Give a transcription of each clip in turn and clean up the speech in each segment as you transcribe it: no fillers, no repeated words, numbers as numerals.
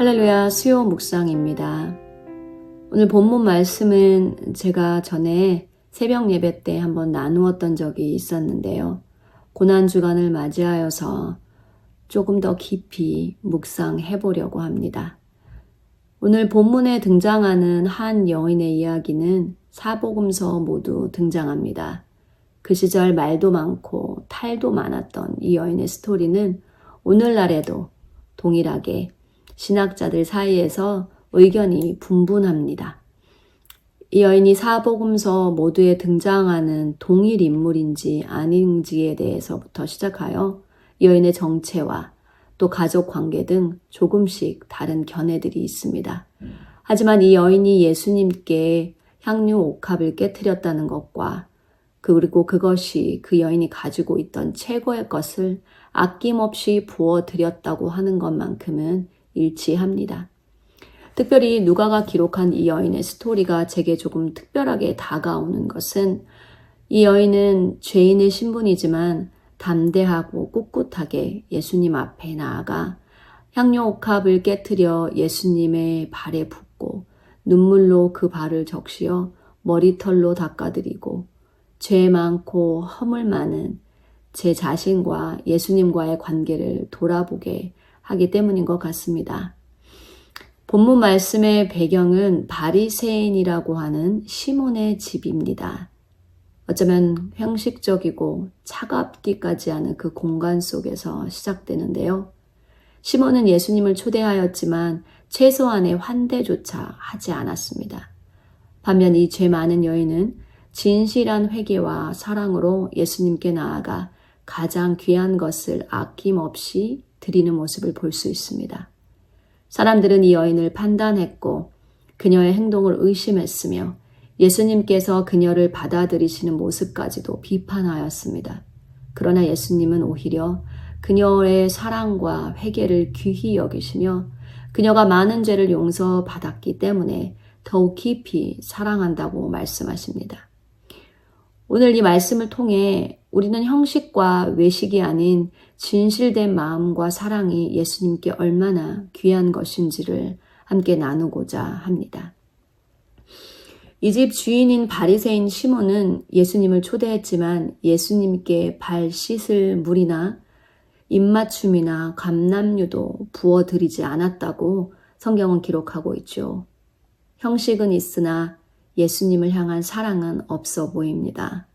할렐루야, 수요 묵상입니다. 오늘 본문 말씀은 제가 전에 새벽 예배 때 한번 나누었던 적이 있었는데요. 고난주간을 맞이하여서 조금 더 깊이 묵상해 보려고 합니다. 오늘 본문에 등장하는 한 여인의 이야기는 사복음서 모두 등장합니다. 그 시절 말도 많고 탈도 많았던 이 여인의 스토리는 오늘날에도 동일하게 신학자들 사이에서 의견이 분분합니다. 이 여인이 사복음서 모두에 등장하는 동일 인물인지 아닌지에 대해서부터 시작하여 이 여인의 정체와 또 가족 관계 등 조금씩 다른 견해들이 있습니다. 하지만 이 여인이 예수님께 향유 옥합을 깨트렸다는 것과 그리고 그것이 그 여인이 가지고 있던 최고의 것을 아낌없이 부어드렸다고 하는 것만큼은 일치합니다. 특별히 누가가 기록한 이 여인의 스토리가 제게 조금 특별하게 다가오는 것은 이 여인은 죄인의 신분이지만 담대하고 꿋꿋하게 예수님 앞에 나아가 향유 옥합을 깨트려 예수님의 발에 붓고 눈물로 그 발을 적시어 머리털로 닦아드리고 죄 많고 허물 많은 제 자신과 예수님과의 관계를 돌아보게 하기 때문인 것 같습니다. 본문 말씀의 배경은 바리새인이라고 하는 시몬의 집입니다. 어쩌면 형식적이고 차갑기까지 하는 그 공간 속에서 시작되는데요. 시몬은 예수님을 초대하였지만 최소한의 환대조차 하지 않았습니다. 반면 이 죄 많은 여인은 진실한 회개와 사랑으로 예수님께 나아가 가장 귀한 것을 아낌없이 드리는 모습을 볼 수 있습니다. 사람들은 이 여인을 판단했고 그녀의 행동을 의심했으며 예수님께서 그녀를 받아들이시는 모습까지도 비판하였습니다. 그러나 예수님은 오히려 그녀의 사랑과 회개를 귀히 여기시며 그녀가 많은 죄를 용서받았기 때문에 더욱 깊이 사랑한다고 말씀하십니다. 오늘 이 말씀을 통해 우리는 형식과 외식이 아닌 진실된 마음과 사랑이 예수님께 얼마나 귀한 것인지를 함께 나누고자 합니다. 이 집 주인인 바리새인 시몬은 예수님을 초대했지만 예수님께 발 씻을 물이나 입맞춤이나 감람유도 부어드리지 않았다고 성경은 기록하고 있죠. 형식은 있으나 예수님을 향한 사랑은 없어 보입니다.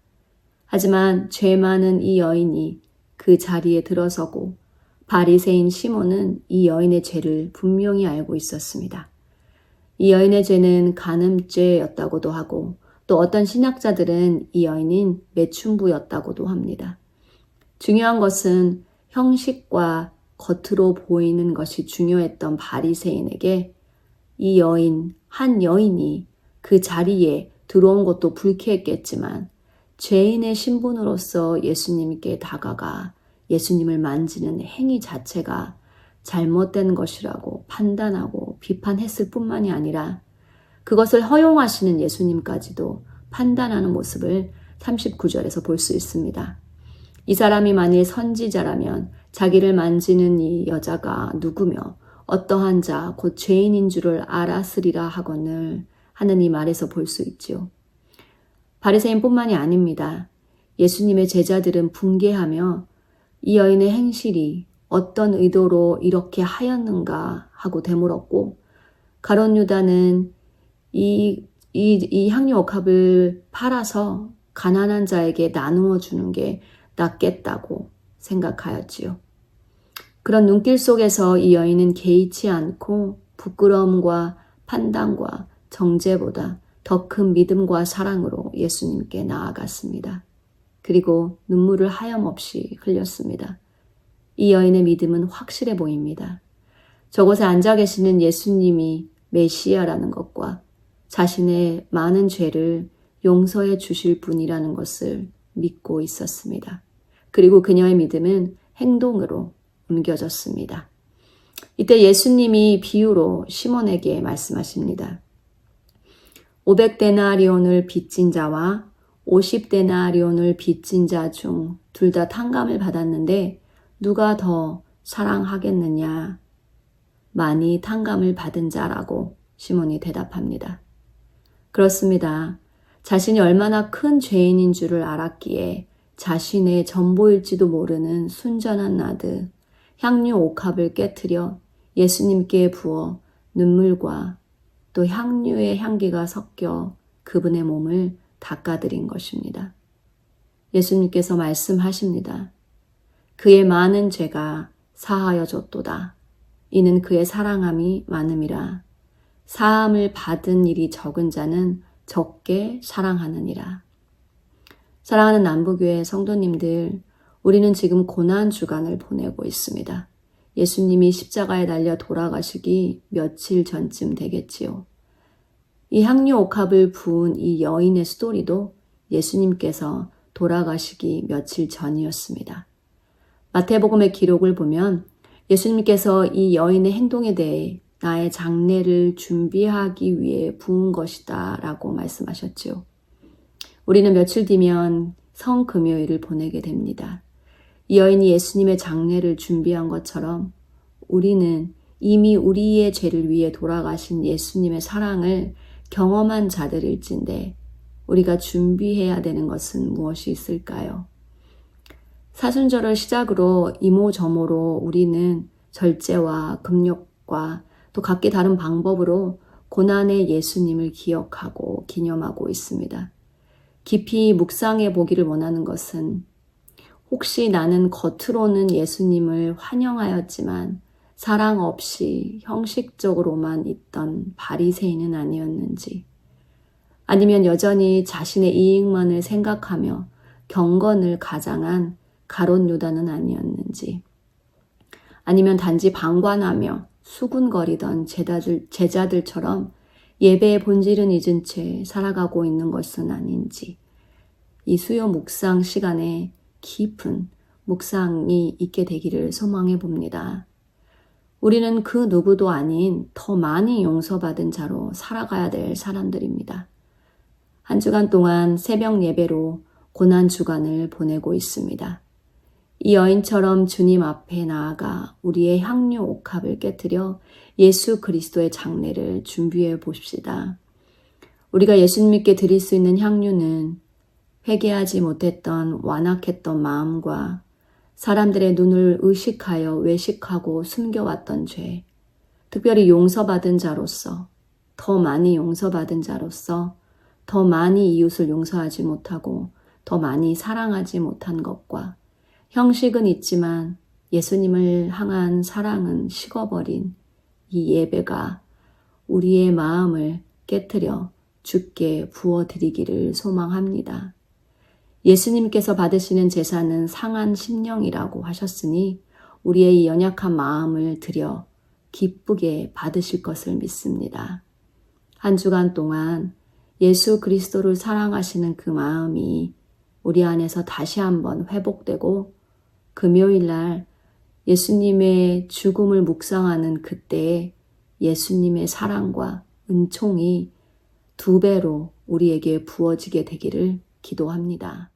하지만 죄 많은 이 여인이 그 자리에 들어서고 바리새인 시몬은 이 여인의 죄를 분명히 알고 있었습니다. 이 여인의 죄는 간음죄였다고도 하고 또 어떤 신학자들은 이 여인은 매춘부였다고도 합니다. 중요한 것은 형식과 겉으로 보이는 것이 중요했던 바리새인에게 이 여인, 한 여인이 그 자리에 들어온 것도 불쾌했겠지만 죄인의 신분으로서 예수님께 다가가 예수님을 만지는 행위 자체가 잘못된 것이라고 판단하고 비판했을 뿐만이 아니라 그것을 허용하시는 예수님까지도 판단하는 모습을 39절에서 볼 수 있습니다. 이 사람이 만일 선지자라면 자기를 만지는 이 여자가 누구며 어떠한 자 곧 죄인인 줄을 알았으리라 하거늘 하는 이 말에서 볼 수 있지요. 바리새인뿐만이 아닙니다. 예수님의 제자들은 붕괴하며 이 여인의 행실이 어떤 의도로 이렇게 하였는가 하고 되물었고 가룟 유다는 이 향유 옥합을 팔아서 가난한 자에게 나누어 주는 게 낫겠다고 생각하였지요. 그런 눈길 속에서 이 여인은 개의치 않고 부끄러움과 판단과 정죄보다 더 큰 믿음과 사랑으로 예수님께 나아갔습니다. 그리고 눈물을 하염없이 흘렸습니다. 이 여인의 믿음은 확실해 보입니다. 저곳에 앉아 계시는 예수님이 메시아라는 것과 자신의 많은 죄를 용서해 주실 분이라는 것을 믿고 있었습니다. 그리고 그녀의 믿음은 행동으로 옮겨졌습니다. 이때 예수님이 비유로 시몬에게 말씀하십니다. 500데나리온을 빚진 자와 50데나리온을 빚진 자 중 둘 다 탕감을 받았는데 누가 더 사랑하겠느냐? 많이 탕감을 받은 자라고 시몬이 대답합니다. 그렇습니다. 자신이 얼마나 큰 죄인인 줄을 알았기에 자신의 전보일지도 모르는 순전한 나드, 향유 옥합을 깨트려 예수님께 부어 눈물과 또 향유의 향기가 섞여 그분의 몸을 닦아드린 것입니다. 예수님께서 말씀하십니다. 그의 많은 죄가 사하여 줬도다. 이는 그의 사랑함이 많음이라. 사함을 받은 일이 적은 자는 적게 사랑하느니라. 사랑하는 남부교회 성도님들, 우리는 지금 고난 주간을 보내고 있습니다. 예수님이 십자가에 달려 돌아가시기 며칠 전쯤 되겠지요. 이 향유 옥합을 부은 이 여인의 스토리도 예수님께서 돌아가시기 며칠 전이었습니다. 마태복음의 기록을 보면 예수님께서 이 여인의 행동에 대해 나의 장례를 준비하기 위해 부은 것이다 라고 말씀하셨죠. 우리는 며칠 뒤면 성금요일을 보내게 됩니다. 이 여인이 예수님의 장례를 준비한 것처럼 우리는 이미 우리의 죄를 위해 돌아가신 예수님의 사랑을 경험한 자들일진데 우리가 준비해야 되는 것은 무엇이 있을까요? 사순절을 시작으로 이모저모로 우리는 절제와 금욕과 또 각기 다른 방법으로 고난의 예수님을 기억하고 기념하고 있습니다. 깊이 묵상해 보기를 원하는 것은 혹시 나는 겉으로는 예수님을 환영하였지만 사랑 없이 형식적으로만 있던 바리새인은 아니었는지, 아니면 여전히 자신의 이익만을 생각하며 경건을 가장한 가롯 유다는 아니었는지, 아니면 단지 방관하며 수군거리던 제자들처럼 예배의 본질은 잊은 채 살아가고 있는 것은 아닌지, 이 수요 묵상 시간에 깊은 묵상이 있게 되기를 소망해 봅니다. 우리는 그 누구도 아닌 더 많이 용서받은 자로 살아가야 될 사람들입니다. 한 주간 동안 새벽 예배로 고난 주간을 보내고 있습니다. 이 여인처럼 주님 앞에 나아가 우리의 향유 옥합을 깨트려 예수 그리스도의 장례를 준비해 봅시다. 우리가 예수님께 드릴 수 있는 향유는 회개하지 못했던 완악했던 마음과 사람들의 눈을 의식하여 외식하고 숨겨왔던 죄, 특별히 용서받은 자로서, 더 많이 용서받은 자로서 더 많이 이웃을 용서하지 못하고 더 많이 사랑하지 못한 것과 형식은 있지만 예수님을 향한 사랑은 식어버린 이 예배가 우리의 마음을 깨트려 주께 부어드리기를 소망합니다. 예수님께서 받으시는 제사는 상한 심령이라고 하셨으니 우리의 이 연약한 마음을 들여 기쁘게 받으실 것을 믿습니다. 한 주간 동안 예수 그리스도를 사랑하시는 그 마음이 우리 안에서 다시 한번 회복되고 금요일 날 예수님의 죽음을 묵상하는 그때에 예수님의 사랑과 은총이 2배로 우리에게 부어지게 되기를 기도합니다.